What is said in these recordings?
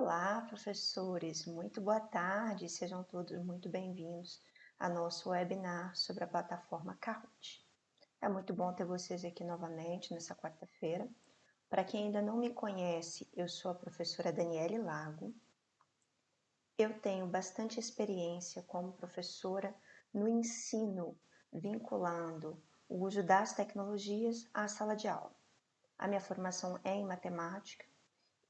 Olá, professores! Muito boa tarde, sejam todos muito bem-vindos a nosso webinar sobre a plataforma Kahoot. É muito bom ter vocês aqui novamente nessa quarta-feira. Para quem ainda não me conhece, eu sou a professora Daniele Lago. Eu tenho bastante experiência como professora no ensino, vinculando o uso das tecnologias à sala de aula. A minha formação é em matemática,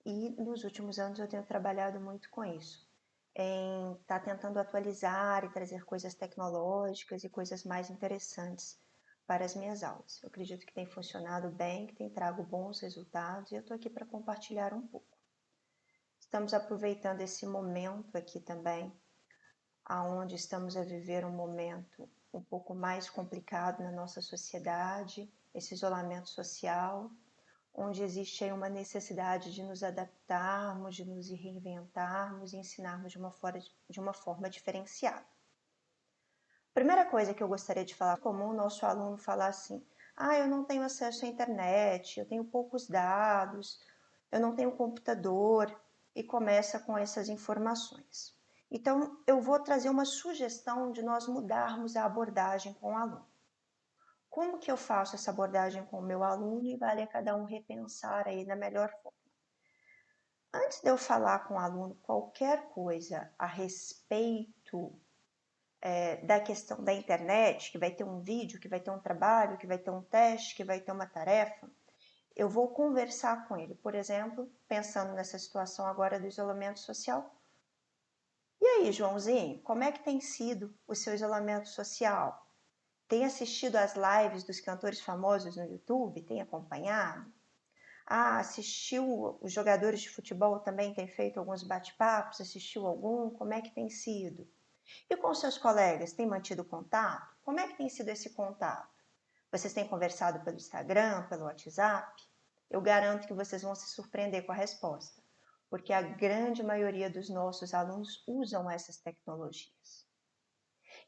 e nos últimos anos eu tenho trabalhado muito com isso, em estar tentando atualizar e trazer coisas tecnológicas e coisas mais interessantes para as minhas aulas. Eu acredito que tem funcionado bem, que tem trago bons resultados e eu estou aqui para compartilhar um pouco. Estamos aproveitando esse momento aqui também, aonde estamos a viver um momento um pouco mais complicado na nossa sociedade, esse isolamento social, onde existe aí uma necessidade de nos adaptarmos, de nos reinventarmos e ensinarmos de uma forma diferenciada. Primeira coisa que eu gostaria de falar, é comum o nosso aluno falar assim, eu não tenho acesso à internet, eu tenho poucos dados, eu não tenho computador, e começa com essas informações. Então, eu vou trazer uma sugestão de nós mudarmos a abordagem com o aluno. Como que eu faço essa abordagem com o meu aluno e vale a cada um repensar aí da melhor forma. Antes de eu falar com o aluno qualquer coisa a respeito da questão da internet, que vai ter um vídeo, que vai ter um trabalho, que vai ter um teste, que vai ter uma tarefa, eu vou conversar com ele. Por exemplo, pensando nessa situação agora do isolamento social. E aí, Joãozinho, como é que tem sido o seu isolamento social? Tem assistido às lives dos cantores famosos no YouTube? Tem acompanhado? Assistiu os jogadores de futebol também? Tem feito alguns bate-papos? Assistiu algum? Como é que tem sido? E com seus colegas, tem mantido contato? Como é que tem sido esse contato? Vocês têm conversado pelo Instagram, pelo WhatsApp? Eu garanto que vocês vão se surpreender com a resposta, porque a grande maioria dos nossos alunos usam essas tecnologias.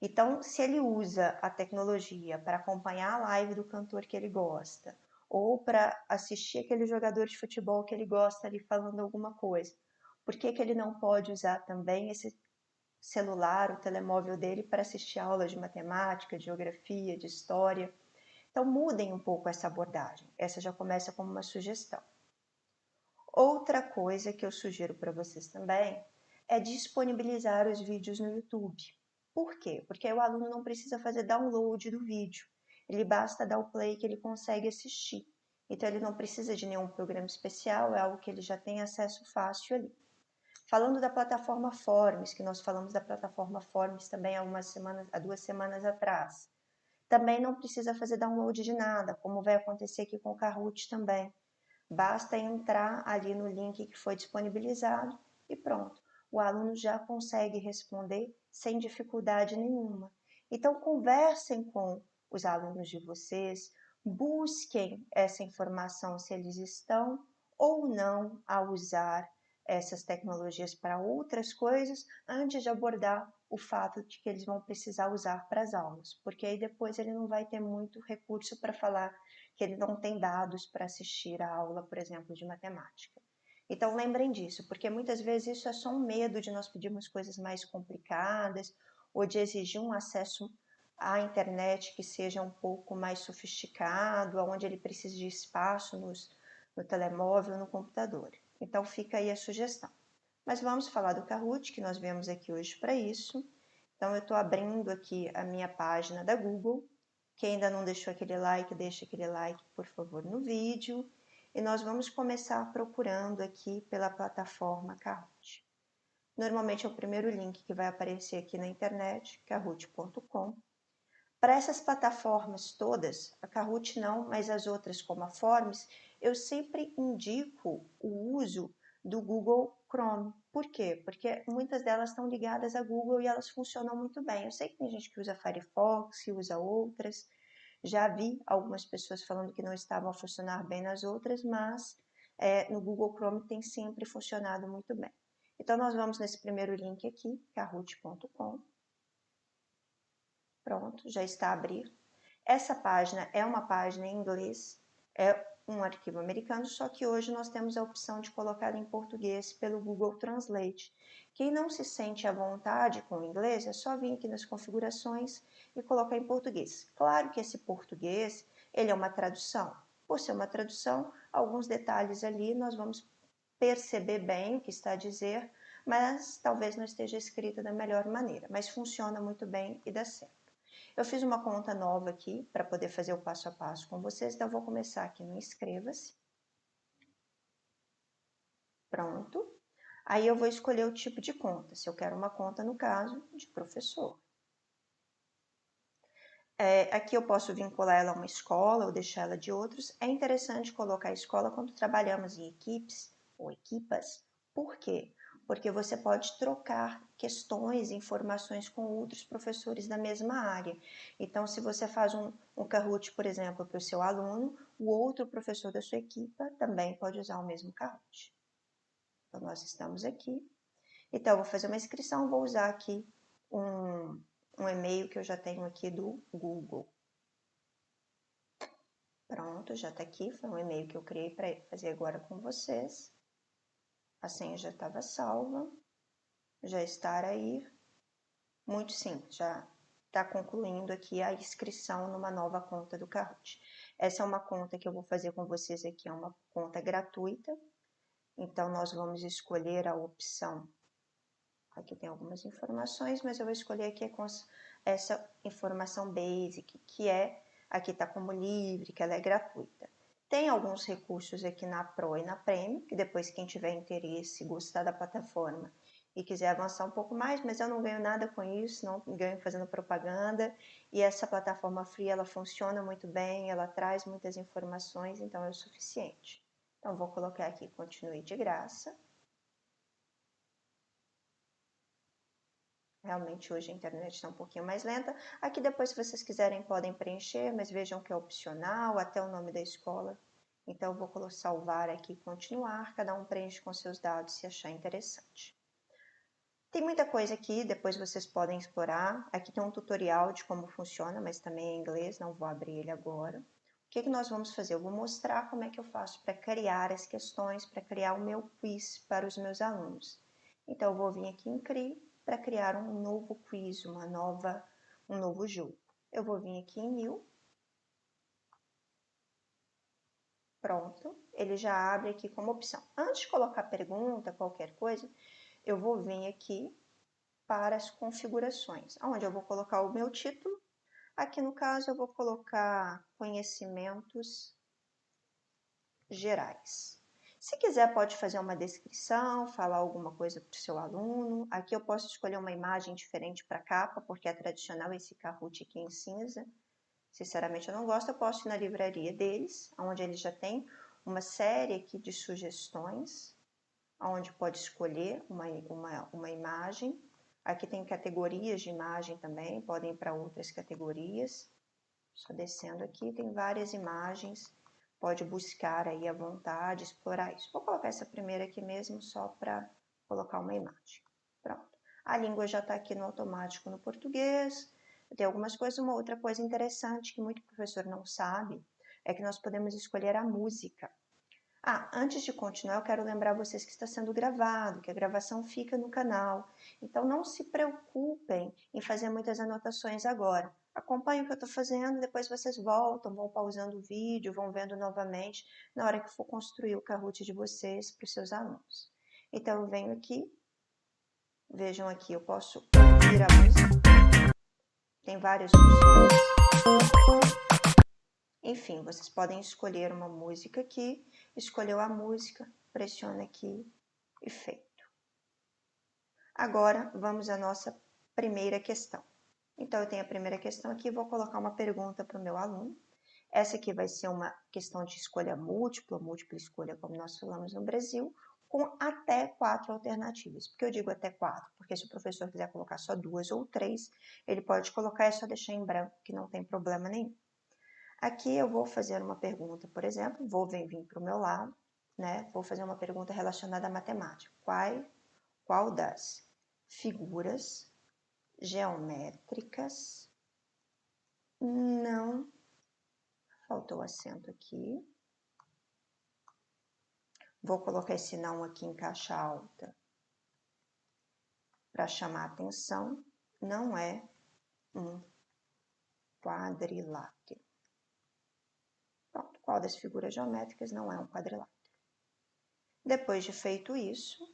Então, se ele usa a tecnologia para acompanhar a live do cantor que ele gosta, ou para assistir aquele jogador de futebol que ele gosta ali falando alguma coisa, por que ele não pode usar também esse celular, o telemóvel dele para assistir aulas de matemática, de geografia, de história? Então, mudem um pouco essa abordagem. Essa já começa como uma sugestão. Outra coisa que eu sugiro para vocês também é disponibilizar os vídeos no YouTube. Por quê? Porque aí o aluno não precisa fazer download do vídeo. Ele basta dar o play que ele consegue assistir. Então ele não precisa de nenhum programa especial, é algo que ele já tem acesso fácil ali. Falando da plataforma Forms, que nós falamos da plataforma Forms também há 2 semanas atrás. Também não precisa fazer download de nada, como vai acontecer aqui com o Kahoot também. Basta entrar ali no link que foi disponibilizado e pronto. O aluno já consegue responder sem dificuldade nenhuma. Então, conversem com os alunos de vocês, busquem essa informação se eles estão ou não a usar essas tecnologias para outras coisas antes de abordar o fato de que eles vão precisar usar para as aulas, porque aí depois ele não vai ter muito recurso para falar que ele não tem dados para assistir a aula, por exemplo, de matemática. Então lembrem disso, porque muitas vezes isso é só um medo de nós pedirmos coisas mais complicadas ou de exigir um acesso à internet que seja um pouco mais sofisticado, onde ele precise de espaço no telemóvel, no computador. Então fica aí a sugestão. Mas vamos falar do Kahoot, que nós viemos aqui hoje para isso. Então eu estou abrindo aqui a minha página da Google. Quem ainda não deixou aquele like, deixa aquele like, por favor, no vídeo. E nós vamos começar procurando aqui pela plataforma Kahoot. Normalmente é o primeiro link que vai aparecer aqui na internet, kahoot.com. Para essas plataformas todas, a Kahoot não, mas as outras como a Forms, eu sempre indico o uso do Google Chrome. Por quê? Porque muitas delas estão ligadas a Google e elas funcionam muito bem. Eu sei que tem gente que usa Firefox, que usa outras. Já vi algumas pessoas falando que não estavam a funcionar bem nas outras, mas no Google Chrome tem sempre funcionado muito bem. Então, nós vamos nesse primeiro link aqui, kahoot.com. Pronto, já está abrindo. Essa página é uma página em inglês, é um arquivo americano, só que hoje nós temos a opção de colocar em português pelo Google Translate. Quem não se sente à vontade com o inglês, é só vir aqui nas configurações e colocar em português. Claro que esse português, ele é uma tradução. Por ser uma tradução, alguns detalhes ali nós vamos perceber bem o que está a dizer, mas talvez não esteja escrita da melhor maneira, mas funciona muito bem e dá certo. Eu fiz uma conta nova aqui para poder fazer o passo a passo com vocês, então eu vou começar aqui no Inscreva-se. Pronto. Aí eu vou escolher o tipo de conta, se eu quero uma conta, no caso, de professor. Aqui eu posso vincular ela a uma escola ou deixar ela de outros. É interessante colocar a escola quando trabalhamos em equipes ou equipas. Por quê? Porque você pode trocar questões, informações com outros professores da mesma área. Então, se você faz um Kahoot, por exemplo, para o seu aluno, o outro professor da sua equipa também pode usar o mesmo Kahoot. Então, nós estamos aqui. Então, eu vou fazer uma inscrição, vou usar aqui um e-mail que eu já tenho aqui do Google. Pronto, já está aqui, foi um e-mail que eu criei para fazer agora com vocês. A senha já estava salva, já está aí. Muito simples, já está concluindo aqui a inscrição numa nova conta do Kahoot. Essa é uma conta que eu vou fazer com vocês aqui, é uma conta gratuita. Então, nós vamos escolher a opção. Aqui tem algumas informações, mas eu vou escolher aqui essa informação basic, que aqui está como livre, que ela é gratuita. Tem alguns recursos aqui na Pro e na Premium, que depois quem tiver interesse, gostar da plataforma e quiser avançar um pouco mais, mas eu não ganho nada com isso, não ganho fazendo propaganda. E essa plataforma free, ela funciona muito bem, ela traz muitas informações, então é o suficiente. Então, vou colocar aqui, continue de graça. Realmente hoje a internet está um pouquinho mais lenta. Aqui depois, se vocês quiserem, podem preencher, mas vejam que é opcional, até o nome da escola. Então, eu vou salvar aqui e continuar. Cada um preenche com seus dados se achar interessante. Tem muita coisa aqui, depois vocês podem explorar. Aqui tem um tutorial de como funciona, mas também é em inglês, não vou abrir ele agora. O que nós vamos fazer? Eu vou mostrar como é que eu faço para criar as questões, para criar o meu quiz para os meus alunos. Então, eu vou vir aqui em CRI para criar um novo quiz, um novo jogo. Eu vou vir aqui em New. Pronto, ele já abre aqui como opção. Antes de colocar pergunta, qualquer coisa, eu vou vir aqui para as configurações, onde eu vou colocar o meu título. Aqui no caso eu vou colocar conhecimentos gerais. Se quiser pode fazer uma descrição, falar alguma coisa para o seu aluno. Aqui eu posso escolher uma imagem diferente para a capa, porque é tradicional esse Kahoot aqui em cinza. Sinceramente eu não gosto, eu posso ir na livraria deles, onde eles já têm uma série aqui de sugestões, onde pode escolher uma imagem. Aqui tem categorias de imagem também, podem ir para outras categorias. Só descendo aqui, tem várias imagens, pode buscar aí à vontade, explorar isso. Vou colocar essa primeira aqui mesmo, só para colocar uma imagem. Pronto. A língua já está aqui no automático no português. Tem algumas coisas, uma outra coisa interessante que muito professor não sabe, é que nós podemos escolher a música. Antes de continuar, eu quero lembrar vocês que está sendo gravado, que a gravação fica no canal. Então, não se preocupem em fazer muitas anotações agora. Acompanhem o que eu estou fazendo, depois vocês voltam, vão pausando o vídeo, vão vendo novamente na hora que for construir o Kahoot de vocês para os seus alunos. Então, eu venho aqui, vejam aqui, eu posso ouvir a música, tem várias opções. Enfim, vocês podem escolher uma música aqui, escolheu a música, pressiona aqui e feito. Agora, vamos à nossa primeira questão. Então, eu tenho a primeira questão aqui, vou colocar uma pergunta para o meu aluno. Essa aqui vai ser uma questão de escolha múltipla escolha, como nós falamos no Brasil, com até 4 alternativas. Por que eu digo até 4? Porque se o professor quiser colocar só 2 ou 3, ele pode colocar, é só deixar em branco, que não tem problema nenhum. Aqui eu vou fazer uma pergunta, por exemplo, vou vir para o meu lado, né? Vou fazer uma pergunta relacionada à matemática. Qual das figuras geométricas não... Faltou acento aqui. Vou colocar esse não aqui em caixa alta para chamar a atenção. Não é um quadrilátero. Pronto, qual das figuras geométricas não é um quadrilátero? Depois de feito isso,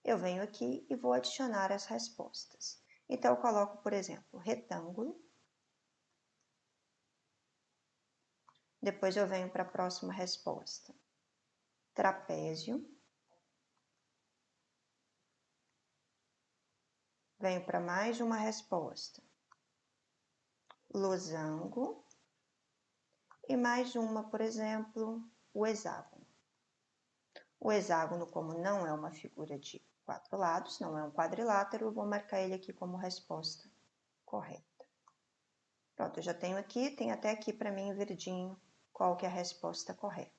eu venho aqui e vou adicionar as respostas. Então, eu coloco, por exemplo, retângulo. Depois eu venho para a próxima resposta. Trapézio. Venho para mais uma resposta. Losango. E mais uma, por exemplo, o hexágono. O hexágono, como não é uma figura de 4 lados, não é um quadrilátero, eu vou marcar ele aqui como resposta correta. Pronto, eu já tenho aqui, tem até aqui para mim verdinho qual que é a resposta correta.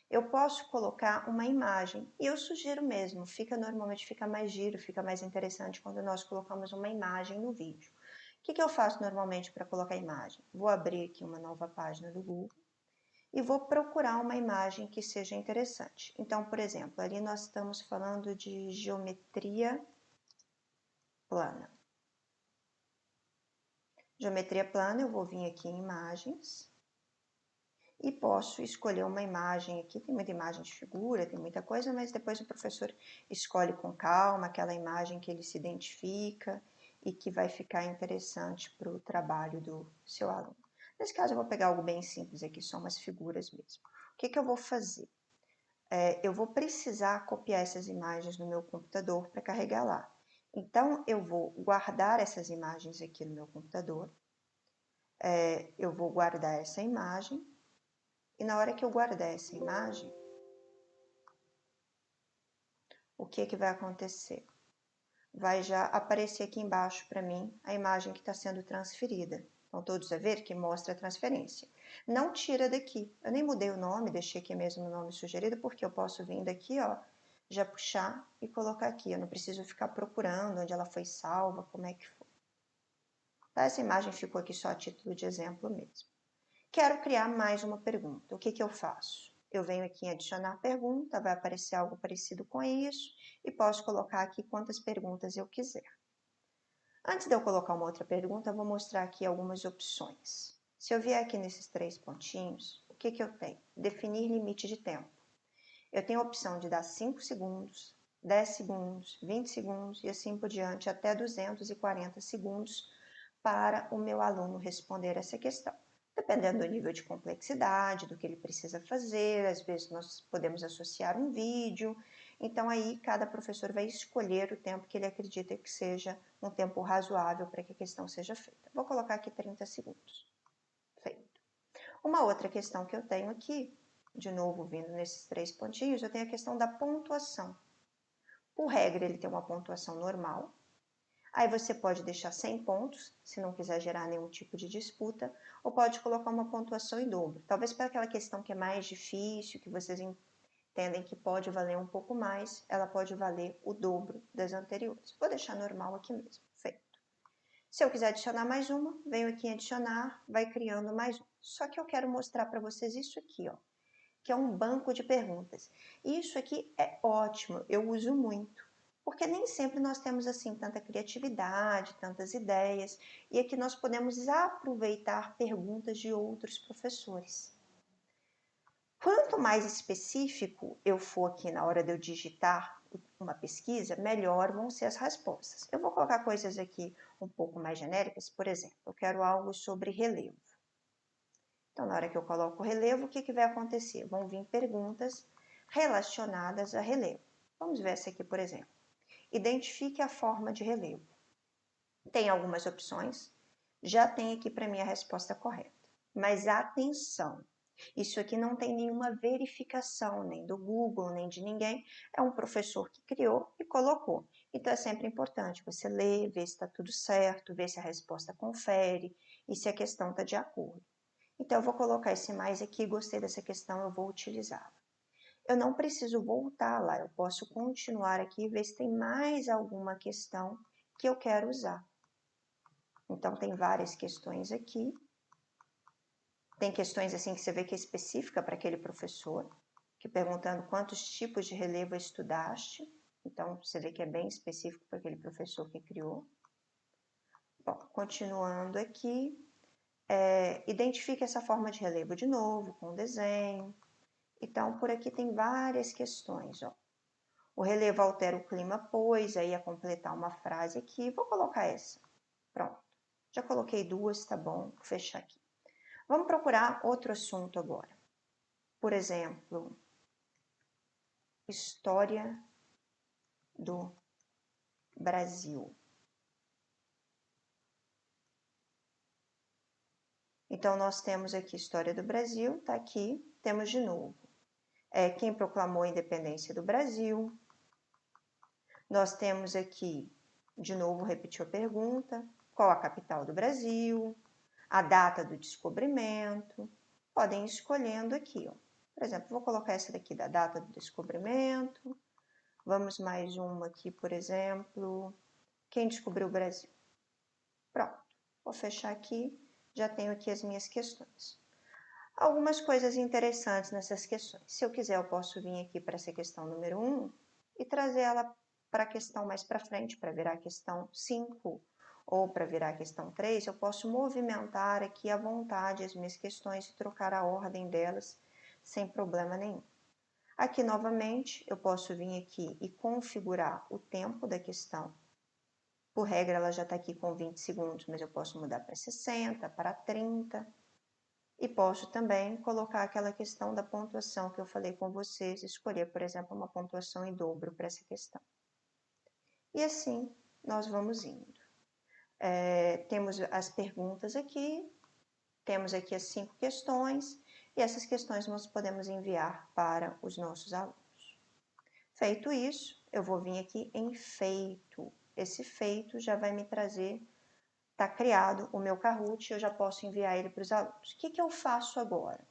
Eu posso colocar uma imagem, e eu sugiro mesmo, normalmente fica mais giro, fica mais interessante quando nós colocamos uma imagem no vídeo. O que eu faço normalmente para colocar imagem? Vou abrir aqui uma nova página do Google e vou procurar uma imagem que seja interessante. Então, por exemplo, ali nós estamos falando de geometria plana. Geometria plana, eu vou vir aqui em imagens e posso escolher uma imagem aqui. Tem muita imagem de figura, tem muita coisa, mas depois o professor escolhe com calma aquela imagem que ele se identifica e que vai ficar interessante para o trabalho do seu aluno. Nesse caso, eu vou pegar algo bem simples aqui, só umas figuras mesmo. O que eu vou fazer? Eu vou precisar copiar essas imagens no meu computador para carregar lá. Então, eu vou guardar essas imagens aqui no meu computador. Eu vou guardar essa imagem. E na hora que eu guardar essa imagem, o que vai acontecer? Vai já aparecer aqui embaixo para mim a imagem que está sendo transferida. Então, todos a ver que mostra a transferência. Não tira daqui. Eu nem mudei o nome, deixei aqui mesmo o nome sugerido, porque eu posso vir daqui, ó, já puxar e colocar aqui. Eu não preciso ficar procurando onde ela foi salva, como é que foi. Tá? Essa imagem ficou aqui só a título de exemplo mesmo. Quero criar mais uma pergunta. O que eu faço? Eu venho aqui em adicionar pergunta, vai aparecer algo parecido com isso, e posso colocar aqui quantas perguntas eu quiser. Antes de eu colocar uma outra pergunta, eu vou mostrar aqui algumas opções. Se eu vier aqui nesses 3 pontinhos, o que eu tenho? Definir limite de tempo. Eu tenho a opção de dar 5 segundos, 10 segundos, 20 segundos e assim por diante, até 240 segundos para o meu aluno responder essa questão. Dependendo do nível de complexidade, do que ele precisa fazer, às vezes nós podemos associar um vídeo. Então aí cada professor vai escolher o tempo que ele acredita que seja um tempo razoável para que a questão seja feita. Vou colocar aqui 30 segundos. Feito. Uma outra questão que eu tenho aqui, de novo vindo nesses 3 pontinhos, eu tenho a questão da pontuação. Por regra, ele tem uma pontuação normal. Aí você pode deixar 100 pontos, se não quiser gerar nenhum tipo de disputa, ou pode colocar uma pontuação em dobro. Talvez para aquela questão que é mais difícil, que vocês entendem que pode valer um pouco mais, ela pode valer o dobro das anteriores. Vou deixar normal aqui mesmo, feito. Se eu quiser adicionar mais uma, venho aqui em adicionar, vai criando mais uma. Só que eu quero mostrar para vocês isso aqui, ó, que é um banco de perguntas. Isso aqui é ótimo, eu uso muito. Porque nem sempre nós temos assim tanta criatividade, tantas ideias, e aqui nós podemos aproveitar perguntas de outros professores. Quanto mais específico eu for aqui na hora de eu digitar uma pesquisa, melhor vão ser as respostas. Eu vou colocar coisas aqui um pouco mais genéricas, por exemplo, eu quero algo sobre relevo. Então, na hora que eu coloco relevo, o que vai acontecer? Vão vir perguntas relacionadas a relevo. Vamos ver essa aqui, por exemplo. Identifique a forma de relevo. Tem algumas opções, já tem aqui para mim a resposta correta. Mas atenção, isso aqui não tem nenhuma verificação, nem do Google, nem de ninguém. É um professor que criou e colocou. Então é sempre importante você ler, ver se está tudo certo, ver se a resposta confere e se a questão está de acordo. Então eu vou colocar esse mais aqui, gostei dessa questão, eu vou utilizá-la. Eu não preciso voltar lá, eu posso continuar aqui e ver se tem mais alguma questão que eu quero usar. Então, tem várias questões aqui. Tem questões assim que você vê que é específica para aquele professor. aqui perguntando quantos tipos de relevo estudaste. Então, você vê que é bem específico para aquele professor que criou. Bom, continuando aqui, identifique essa forma de relevo de novo, com o desenho. Então, por aqui tem várias questões, ó. O relevo altera o clima, pois, aí a completar uma frase aqui, vou colocar essa. Pronto, já coloquei duas, tá bom, vou fechar aqui. Vamos procurar outro assunto agora. Por exemplo, história do Brasil. Então, nós temos aqui história do Brasil, tá aqui, temos de novo. Quem proclamou a independência do Brasil. Nós temos aqui, de novo, repetiu a pergunta, qual a capital do Brasil, a data do descobrimento. Podem ir escolhendo aqui, ó. Por exemplo, vou colocar essa daqui da data do descobrimento. Vamos mais uma aqui, por exemplo, quem descobriu o Brasil? Pronto, vou fechar aqui, já tenho aqui as minhas questões. Algumas coisas interessantes nessas questões. Se eu quiser, eu posso vir aqui para essa questão número 1 e trazer ela para a questão mais para frente, para virar a questão 5 ou para virar a questão 3, eu posso movimentar aqui à vontade as minhas questões e trocar a ordem delas sem problema nenhum. Aqui, novamente, eu posso vir aqui e configurar o tempo da questão. Por regra, ela já está aqui com 20 segundos, mas eu posso mudar para 60, para 30. E posso também colocar aquela questão da pontuação que eu falei com vocês, escolher, por exemplo, uma pontuação em dobro para essa questão. E assim, nós vamos indo. Temos as perguntas aqui, temos aqui as 5 questões, e essas questões nós podemos enviar para os nossos alunos. Feito isso, eu vou vir aqui em feito. Esse feito já vai me trazer, está criado o meu Kahoot, eu já posso enviar ele para os alunos. O que eu faço agora?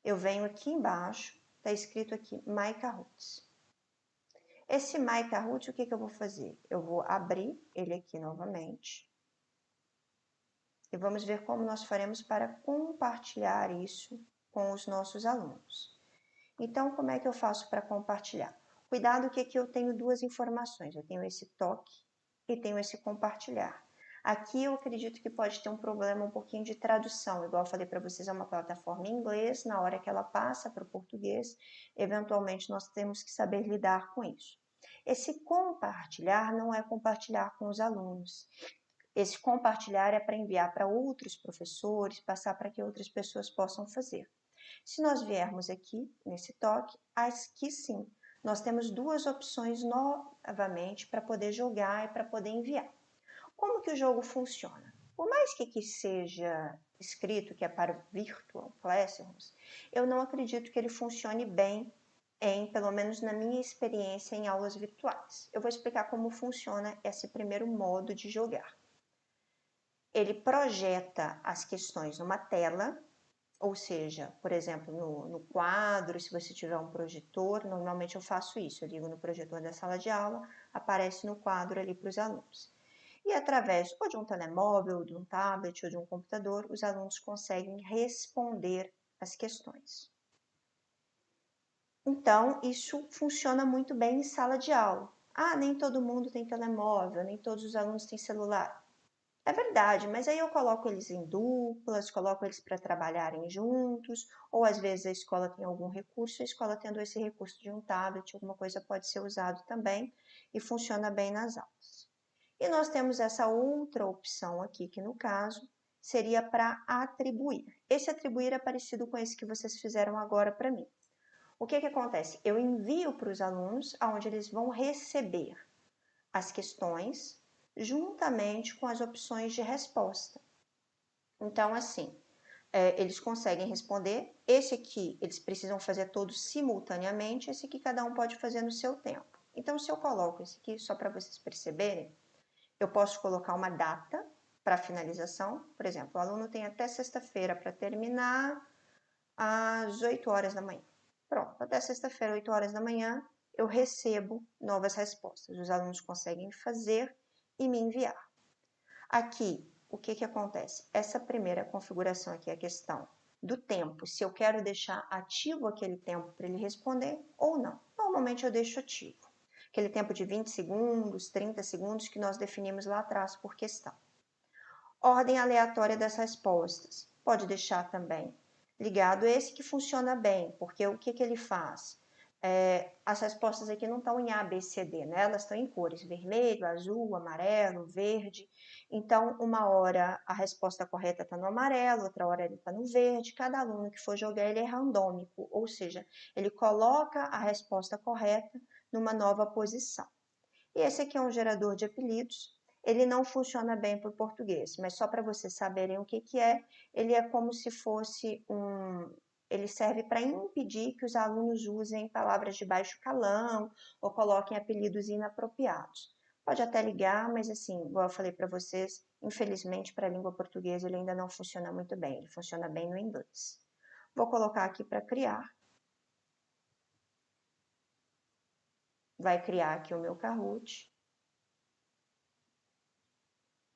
Eu venho aqui embaixo, está escrito aqui My Kahoot. Esse My Kahoot, o que eu vou fazer? Eu vou abrir ele aqui novamente. E vamos ver como nós faremos para compartilhar isso com os nossos alunos. Então, como é que eu faço para compartilhar? Cuidado que aqui eu tenho duas informações. Eu tenho esse toque e tenho esse compartilhar. Aqui eu acredito que pode ter um problema um pouquinho de tradução. Igual eu falei para vocês, é uma plataforma em inglês. Na hora que ela passa para o português, eventualmente nós temos que saber lidar com isso. Esse compartilhar não é compartilhar com os alunos. Esse compartilhar é para enviar para outros professores, passar para que outras pessoas possam fazer. Se nós viermos aqui, nesse toque, aqui sim, nós temos duas opções novamente para poder jogar e para poder enviar. Como que o jogo funciona? Por mais que aqui seja escrito que é para Virtual Classrooms, eu não acredito que ele funcione bem pelo menos na minha experiência em aulas virtuais. Eu vou explicar como funciona esse primeiro modo de jogar. Ele projeta as questões numa tela, ou seja, por exemplo, no quadro, se você tiver um projetor, normalmente eu faço isso, eu ligo no projetor da sala de aula, aparece no quadro ali para os alunos. E através ou de um telemóvel, ou de um tablet, ou de um computador, os alunos conseguem responder as questões. Então, isso funciona muito bem em sala de aula. Ah, nem todo mundo tem telemóvel, nem todos os alunos têm celular. É verdade, mas aí eu coloco eles em duplas, coloco eles para trabalharem juntos, ou às vezes a escola tem algum recurso, a escola tendo esse recurso de um tablet, alguma coisa pode ser usado também e funciona bem nas aulas. E nós temos essa outra opção aqui, que no caso seria para atribuir. Esse atribuir é parecido com esse que vocês fizeram agora para mim. O que acontece? Eu envio para os alunos, onde eles vão receber as questões, juntamente com as opções de resposta. Então, assim, eles conseguem responder. Esse aqui, eles precisam fazer todos simultaneamente, esse aqui cada um pode fazer no seu tempo. Então, se eu coloco esse aqui, só para vocês perceberem, eu posso colocar uma data para finalização. Por exemplo, o aluno tem até sexta-feira para terminar às 8 horas da manhã. Pronto, até sexta-feira, 8 horas da manhã, eu recebo novas respostas. Os alunos conseguem fazer e me enviar. Aqui, o que acontece? Essa primeira configuração aqui, a questão do tempo, se eu quero deixar ativo aquele tempo para ele responder ou não. Normalmente eu deixo ativo. Aquele tempo de 20 segundos, 30 segundos que nós definimos lá atrás por questão. Ordem aleatória das respostas. Pode deixar também ligado esse que funciona bem, porque o que ele faz? As respostas aqui não estão em A, B, C, D, né? Elas estão em cores, vermelho, azul, amarelo, verde. Então, uma hora a resposta correta está no amarelo, outra hora ele está no verde. Cada aluno que for jogar, ele é randômico, ou seja, ele coloca a resposta correta numa nova posição. E esse aqui é um gerador de apelidos. Ele não funciona bem para o português, mas só para vocês saberem o que é, ele é como se fosse ele serve para impedir que os alunos usem palavras de baixo calão ou coloquem apelidos inapropriados. Pode até ligar, mas assim, igual eu falei para vocês, infelizmente para a língua portuguesa ele ainda não funciona muito bem, ele funciona bem no inglês. Vou colocar aqui para criar. Vai criar aqui o meu Kahoot.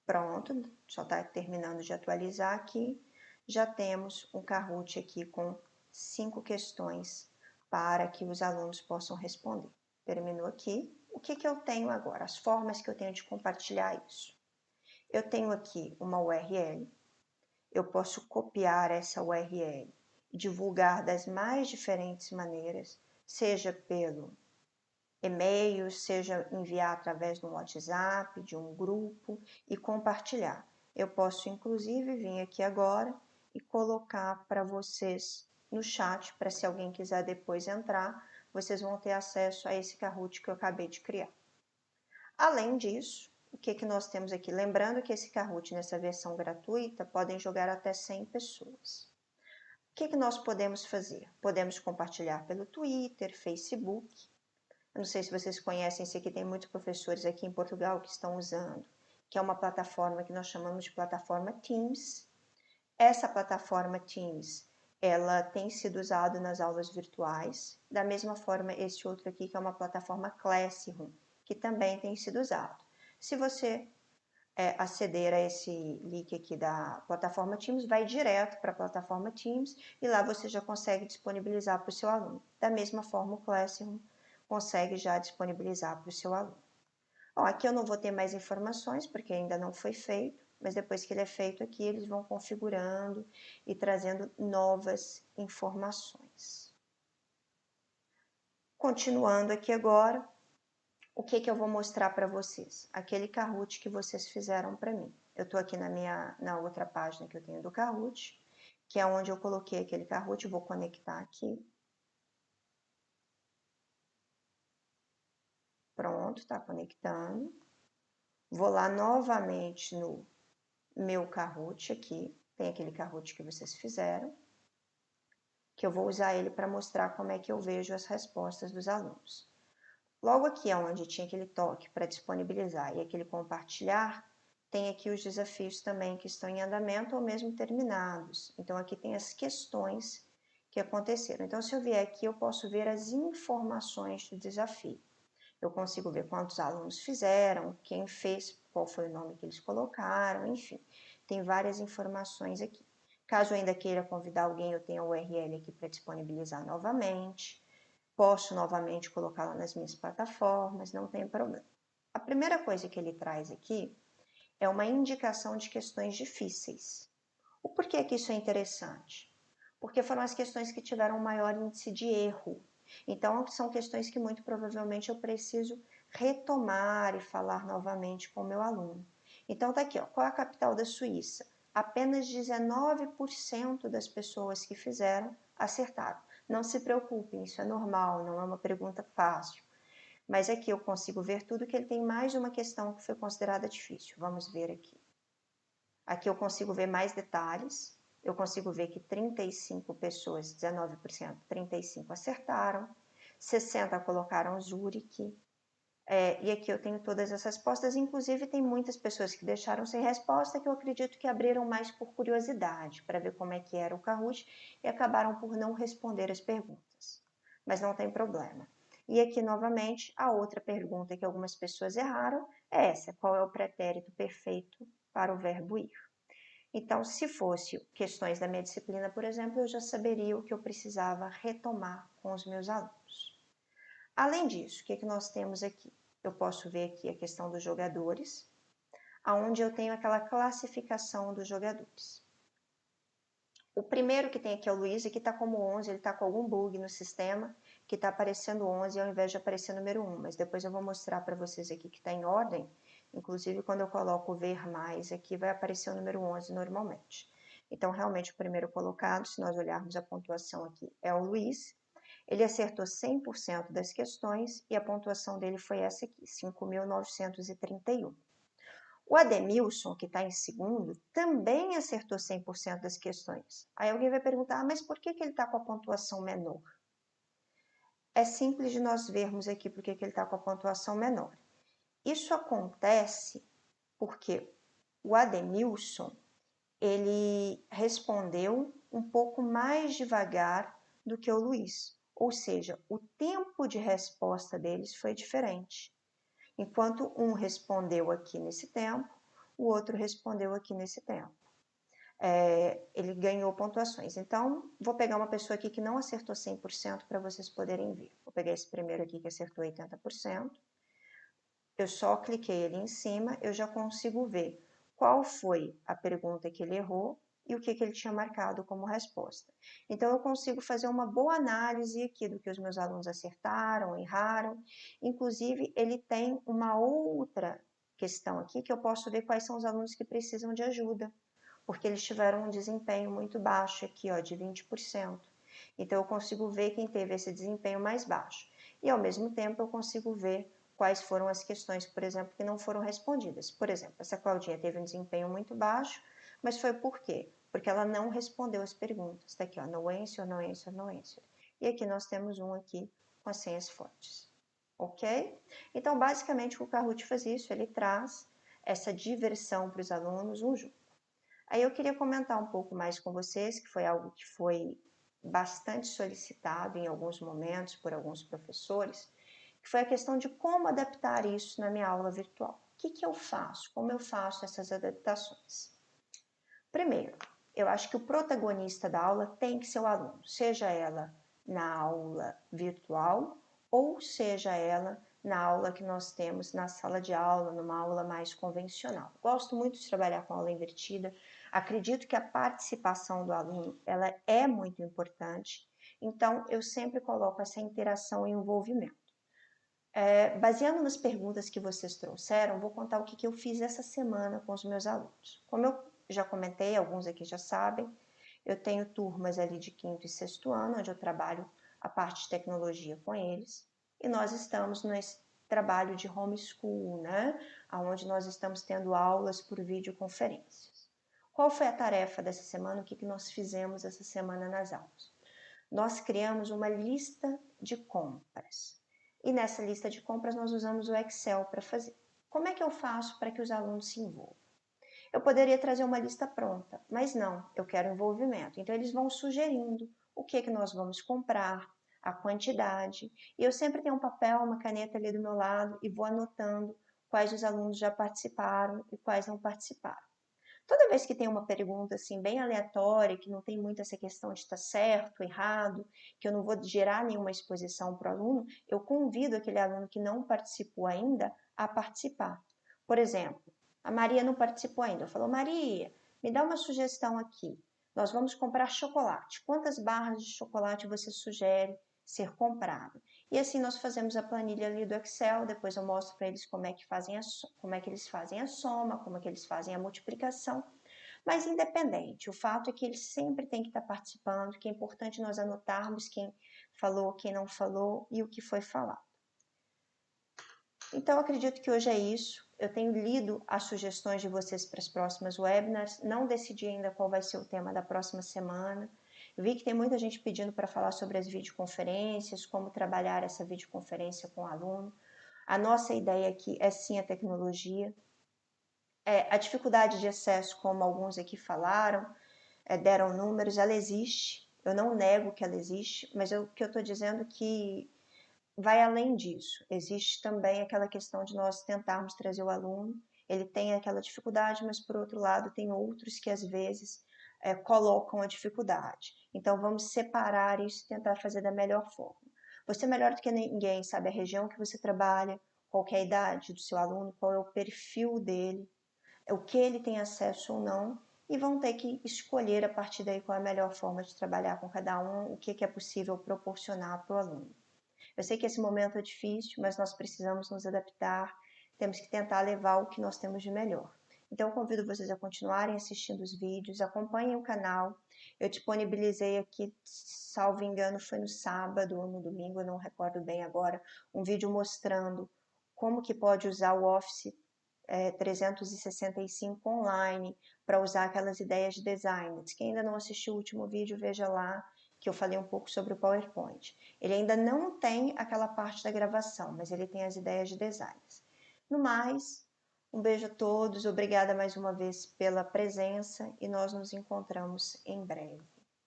Pronto, só está terminando de atualizar aqui. Já temos um Kahoot aqui com 5 questões para que os alunos possam responder. Terminou aqui. O que eu tenho agora? As formas que eu tenho de compartilhar isso. Eu tenho aqui uma URL. Eu posso copiar essa URL e divulgar das mais diferentes maneiras, seja pelo e-mail, seja enviar através do WhatsApp, de um grupo e compartilhar. Eu posso inclusive vir aqui agora e colocar para vocês no chat, para se alguém quiser depois entrar, vocês vão ter acesso a esse Kahoot que eu acabei de criar. Além disso, o que nós temos aqui? Lembrando que esse Kahoot, nessa versão gratuita, podem jogar até 100 pessoas. O que nós podemos fazer? Podemos compartilhar pelo Twitter, Facebook. Eu não sei se vocês conhecem, sei que tem muitos professores aqui em Portugal que estão usando, que é uma plataforma que nós chamamos de plataforma Teams. Essa plataforma Teams, ela tem sido usada nas aulas virtuais, da mesma forma esse outro aqui, que é uma plataforma Classroom, que também tem sido usado. Se você aceder a esse link aqui da plataforma Teams, vai direto para a plataforma Teams e lá você já consegue disponibilizar para o seu aluno. Da mesma forma, o Classroom consegue já disponibilizar para o seu aluno. Bom, aqui eu não vou ter mais informações, porque ainda não foi feito, mas depois que ele é feito aqui, eles vão configurando e trazendo novas informações. Continuando aqui agora, o que eu vou mostrar para vocês? Aquele Kahoot que vocês fizeram para mim. Eu estou aqui na outra página que eu tenho do Kahoot, que é onde eu coloquei aquele Kahoot, vou conectar aqui. Pronto, está conectando. Vou lá novamente no meu Kahoot aqui, tem aquele Kahoot que vocês fizeram, que eu vou usar ele para mostrar como é que eu vejo as respostas dos alunos. Logo aqui onde tinha aquele toque para disponibilizar e aquele compartilhar, tem aqui os desafios também que estão em andamento ou mesmo terminados. Então aqui tem as questões que aconteceram. Então se eu vier aqui, eu posso ver as informações do desafio. Eu consigo ver quantos alunos fizeram, quem fez, qual foi o nome que eles colocaram, enfim. Tem várias informações aqui. Caso eu ainda queira convidar alguém, eu tenho a URL aqui para disponibilizar novamente. Posso novamente colocá-la nas minhas plataformas, não tem problema. A primeira coisa que ele traz aqui é uma indicação de questões difíceis. O porquê que isso é interessante? Porque foram as questões que tiveram maior índice de erro. Então, são questões que muito provavelmente eu preciso retomar e falar novamente com o meu aluno. Então, tá aqui, ó, qual é a capital da Suíça? Apenas 19% das pessoas que fizeram acertaram. Não se preocupem, isso é normal, não é uma pergunta fácil. Mas aqui eu consigo ver tudo que ele tem mais de uma questão que foi considerada difícil. Vamos ver aqui. Aqui eu consigo ver mais detalhes. Eu consigo ver que 35 pessoas, 19%, 35 acertaram, 60 colocaram Zurich. E aqui eu tenho todas as respostas, inclusive tem muitas pessoas que deixaram sem resposta, que eu acredito que abriram mais por curiosidade, para ver como é que era o Kahoot, e acabaram por não responder as perguntas. Mas não tem problema. E aqui, novamente, a outra pergunta que algumas pessoas erraram é essa: qual é o pretérito perfeito para o verbo ir? Então, se fosse questões da minha disciplina, por exemplo, eu já saberia o que eu precisava retomar com os meus alunos. Além disso, o que nós temos aqui? Eu posso ver aqui a questão dos jogadores, aonde eu tenho aquela classificação dos jogadores. O primeiro que tem aqui é o Luiz, aqui está como 11, ele está com algum bug no sistema, que está aparecendo 11 ao invés de aparecer número 1, mas depois eu vou mostrar para vocês aqui que está em ordem, inclusive quando eu coloco ver mais aqui vai aparecer o número 11 normalmente. Então realmente o primeiro colocado, se nós olharmos a pontuação aqui, é o Luiz, ele acertou 100% das questões e a pontuação dele foi essa aqui, 5.931. O Ademilson, que está em segundo, também acertou 100% das questões. Aí alguém vai perguntar, mas por que ele está com a pontuação menor? É simples de nós vermos aqui por que ele está com a pontuação menor. Isso acontece porque o Ademilson, ele respondeu um pouco mais devagar do que o Luiz. Ou seja, o tempo de resposta deles foi diferente. Enquanto um respondeu aqui nesse tempo, o outro respondeu aqui nesse tempo. Ele ganhou pontuações. Então, vou pegar uma pessoa aqui que não acertou 100% para vocês poderem ver. Vou pegar esse primeiro aqui que acertou 80%. Eu só cliquei ali em cima, eu já consigo ver qual foi a pergunta que ele errou e o que ele tinha marcado como resposta. Então, eu consigo fazer uma boa análise aqui do que os meus alunos acertaram, erraram. Inclusive, ele tem uma outra questão aqui que eu posso ver quais são os alunos que precisam de ajuda, porque eles tiveram um desempenho muito baixo aqui, ó, de 20%. Então, eu consigo ver quem teve esse desempenho mais baixo. E, ao mesmo tempo, eu consigo ver quais foram as questões, por exemplo, que não foram respondidas. Por exemplo, essa Claudinha teve um desempenho muito baixo, mas foi por quê? Porque ela não respondeu as perguntas. Está aqui, ó, no answer, no answer, no answer. E aqui nós temos um aqui com as senhas fortes. Ok? Então, basicamente, o Kahoot faz isso, ele traz essa diversão para os alunos, um jogo. Aí eu queria comentar um pouco mais com vocês, que foi algo que foi bastante solicitado em alguns momentos por alguns professores, que foi a questão de como adaptar isso na minha aula virtual. O que eu faço? Como eu faço essas adaptações? Primeiro, eu acho que o protagonista da aula tem que ser o aluno, seja ela na aula virtual ou seja ela na aula que nós temos na sala de aula, numa aula mais convencional. Gosto muito de trabalhar com aula invertida, acredito que a participação do aluno ela é muito importante, então eu sempre coloco essa interação e envolvimento. Baseando nas perguntas que vocês trouxeram, vou contar o que eu fiz essa semana com os meus alunos. Como eu já comentei, alguns aqui já sabem, eu tenho turmas ali de quinto e sexto ano, onde eu trabalho a parte de tecnologia com eles, e nós estamos nesse trabalho de homeschool, né? Onde nós estamos tendo aulas por videoconferências. Qual foi a tarefa dessa semana? O que nós fizemos essa semana nas aulas? Nós criamos uma lista de compras. E nessa lista de compras nós usamos o Excel para fazer. Como é que eu faço para que os alunos se envolvam? Eu poderia trazer uma lista pronta, mas não, eu quero envolvimento. Então eles vão sugerindo o que nós vamos comprar, a quantidade. E eu sempre tenho um papel, uma caneta ali do meu lado e vou anotando quais os alunos já participaram e quais não participaram. Toda vez que tem uma pergunta assim bem aleatória, que não tem muito essa questão de estar certo, errado, que eu não vou gerar nenhuma exposição para o aluno, eu convido aquele aluno que não participou ainda a participar. Por exemplo, a Maria não participou ainda. Eu falo, Maria, me dá uma sugestão aqui. Nós vamos comprar chocolate. Quantas barras de chocolate você sugere ser comprado? E assim nós fazemos a planilha ali do Excel, depois eu mostro para eles como é que eles fazem a soma, como é que eles fazem a multiplicação. Mas independente, o fato é que eles sempre têm que estar participando, que é importante nós anotarmos quem falou, quem não falou e o que foi falado. Então, acredito que hoje é isso. Eu tenho lido as sugestões de vocês para as próximas webinars, não decidi ainda qual vai ser o tema da próxima semana. Eu vi que tem muita gente pedindo para falar sobre as videoconferências, como trabalhar essa videoconferência com o aluno. A nossa ideia aqui é sim a tecnologia. A dificuldade de acesso, como alguns aqui falaram, deram números, ela existe. Eu não nego que ela existe, mas o que eu estou dizendo é que vai além disso. Existe também aquela questão de nós tentarmos trazer o aluno ele tem aquela dificuldade, mas por outro lado tem outros que às vezes colocam a dificuldade. Então vamos separar isso e tentar fazer da melhor forma. Você melhor do que ninguém sabe a região que você trabalha, qual é a idade do seu aluno, qual é o perfil dele, o que ele tem acesso ou não, e vão ter que escolher a partir daí qual é a melhor forma de trabalhar com cada um, o que é possível proporcionar para o aluno. Eu sei que esse momento é difícil, mas nós precisamos nos adaptar, temos que tentar levar o que nós temos de melhor. Então, eu convido vocês a continuarem assistindo os vídeos, acompanhem o canal. Eu disponibilizei aqui, salvo engano, foi no sábado ou no domingo, eu não recordo bem agora, um vídeo mostrando como que pode usar o Office 365 online para usar aquelas ideias de design. Quem ainda não assistiu o último vídeo, veja lá que eu falei um pouco sobre o PowerPoint. Ele ainda não tem aquela parte da gravação, mas ele tem as ideias de designs. No mais, um beijo a todos, obrigada mais uma vez pela presença e nós nos encontramos em breve.